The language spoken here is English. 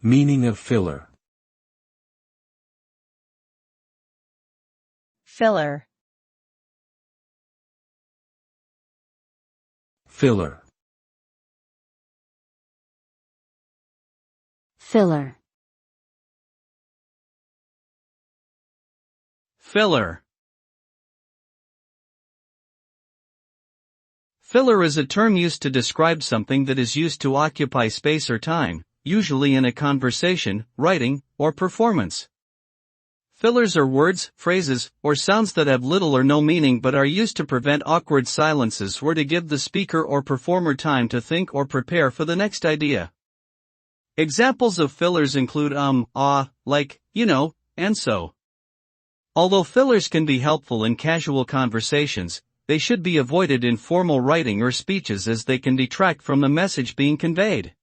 Meaning of filler. Filler. Filler. Filler. Filler. Filler is a term used to describe something that is used to occupy space or time, usually in a conversation, writing, or performance. Fillers are words, phrases, or sounds that have little or no meaning but are used to prevent awkward silences or to give the speaker or performer time to think or prepare for the next idea. Examples of fillers include like, you know, and so. Although fillers can be helpful in casual conversations, they should be avoided in formal writing or speeches as they can detract from the message being conveyed.